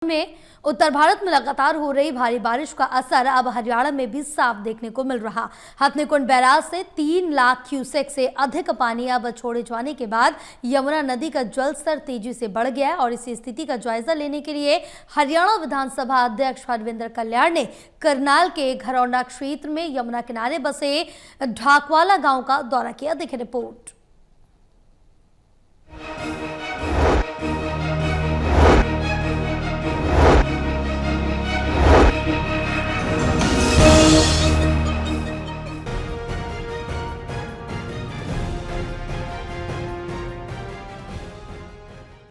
में उत्तर भारत में लगातार हो रही भारी बारिश का असर अब हरियाणा में भी साफ देखने को मिल रहा। हथनीकुंड बैराज से 3 लाख क्यूसेक से अधिक पानी अब छोड़े जाने के बाद यमुना नदी का जलस्तर तेजी से बढ़ गया है और इसी स्थिति का जायजा लेने के लिए हरियाणा विधानसभा अध्यक्ष हरविंदर कल्याण ने करनाल के घरौंडा क्षेत्र में यमुना किनारे बसे ढाकवाला गांव का दौरा किया। देखिए रिपोर्ट।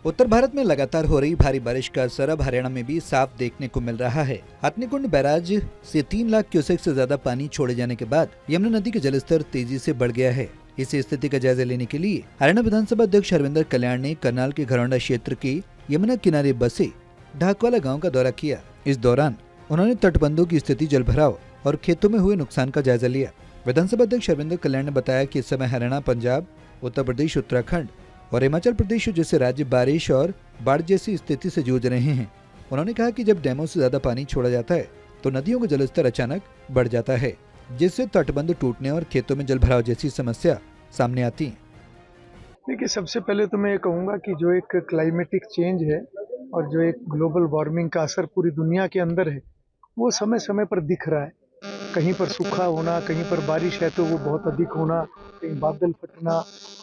उत्तर भारत में लगातार हो रही भारी बारिश का असर अब हरियाणा में भी साफ देखने को मिल रहा है। हथनीकुंड बैराज से 3 लाख क्यूसेक से ज्यादा पानी छोड़े जाने के बाद यमुना नदी का जलस्तर तेजी से बढ़ गया है। इसी स्थिति का जायजा लेने के लिए हरियाणा विधानसभा अध्यक्ष हरविंदर कल्याण ने करनाल के घरौंडा क्षेत्र के यमुना किनारे बसे ढाकवाला गाँव का दौरा किया। इस दौरान उन्होंने तटबंधों की स्थिति, जलभराव और खेतों में हुए नुकसान का जायजा लिया। विधानसभा अध्यक्ष हरविंदर कल्याण ने बताया कि इस समय हरियाणा, पंजाब, उत्तर प्रदेश, उत्तराखंड और हिमाचल प्रदेश जैसे राज्य बारिश और बाढ़ जैसी स्थिति से जूझ रहे हैं। उन्होंने कहा कि जब डैमों से ज्यादा पानी छोड़ा जाता है तो नदियों का जलस्तर अचानक बढ़ जाता है, जिससे तटबंध टूटने और खेतों में जलभराव जैसी समस्या सामने आती है। देखिए, सबसे पहले तो मैं ये कहूँगा कि जो एक क्लाइमेटिक चेंज है और जो एक ग्लोबल वार्मिंग का असर पूरी दुनिया के अंदर है, वो समय समय पर दिख रहा है। कहीं पर सूखा होना, कहीं पर बारिश है तो वो बहुत अधिक होना, कहीं बादल फटना,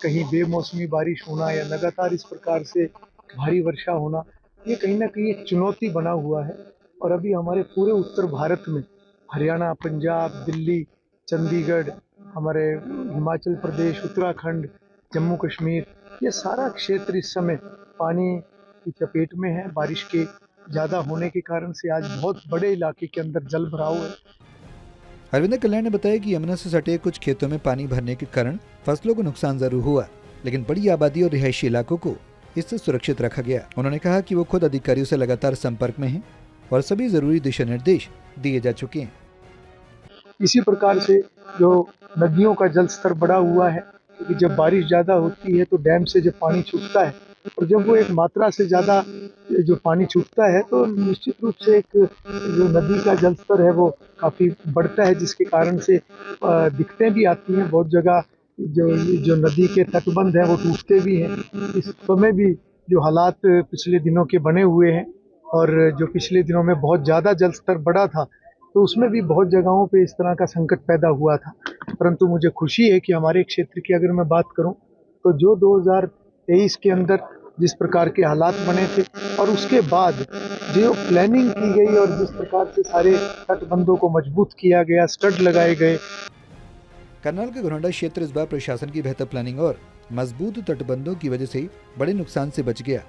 कहीं बेमौसमी बारिश होना या लगातार इस प्रकार से भारी वर्षा होना, ये कहीं ना कहीं एक चुनौती बना हुआ है। और अभी हमारे पूरे उत्तर भारत में हरियाणा, पंजाब, दिल्ली, चंडीगढ़, हमारे हिमाचल प्रदेश, उत्तराखंड, जम्मू कश्मीर, ये सारा क्षेत्र इस समय पानी की चपेट में है। बारिश के ज़्यादा होने के कारण से आज बहुत बड़े इलाके के अंदर जल भराव है। हरविंदर कल्याण ने बताया कि यमुना से सटे कुछ खेतों में पानी भरने के कारण फसलों को नुकसान जरूर हुआ, लेकिन बड़ी आबादी और रिहायशी इलाकों को इससे सुरक्षित रखा गया। उन्होंने कहा कि वो खुद अधिकारियों से लगातार संपर्क में हैं और सभी जरूरी दिशा निर्देश दिए जा चुके हैं। इसी प्रकार से जो नदियों का जल स्तर बढ़ा हुआ है, क्योंकि जब बारिश ज़्यादा होती है तो डैम से जब पानी छूटता है और जब वो एक मात्रा से ज़्यादा जो पानी छूटता है तो निश्चित रूप से एक जो नदी का जल स्तर है वो काफ़ी बढ़ता है, जिसके कारण से दिक्कतें भी आती हैं। बहुत जगह जो नदी के तटबंध हैं वो टूटते भी हैं। इस समय भी जो हालात पिछले दिनों के बने हुए हैं और जो पिछले दिनों में बहुत ज़्यादा जल स्तर बढ़ा था तो उसमें भी बहुत जगहों पे इस तरह का संकट पैदा हुआ था। परंतु मुझे खुशी है कि हमारे क्षेत्र की अगर मैं बात करूं तो जो 2023 के अंदर जिस प्रकार के हालात बने थे और उसके बाद जो प्लानिंग की गई और जिस प्रकार से सारे तटबंधों को मजबूत किया गया, स्टड लगाए गए। करनाल के घरौंडा क्षेत्र इस बार प्रशासन की बेहतर प्लानिंग और मजबूत तटबंधों की वजह से बड़े नुकसान से बच गया।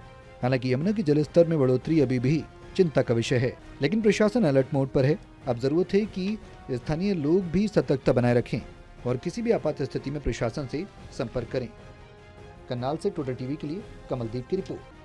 हालांकि यमुना के जलस्तर में बढ़ोतरी अभी भी चिंता का विषय है, लेकिन प्रशासन अलर्ट मोड पर है। अब जरूरत है कि स्थानीय लोग भी सतर्कता बनाए रखें और किसी भी आपात स्थिति में प्रशासन से संपर्क करें। करनाल से टोटल टीवी के लिए कमलदीप की रिपोर्ट।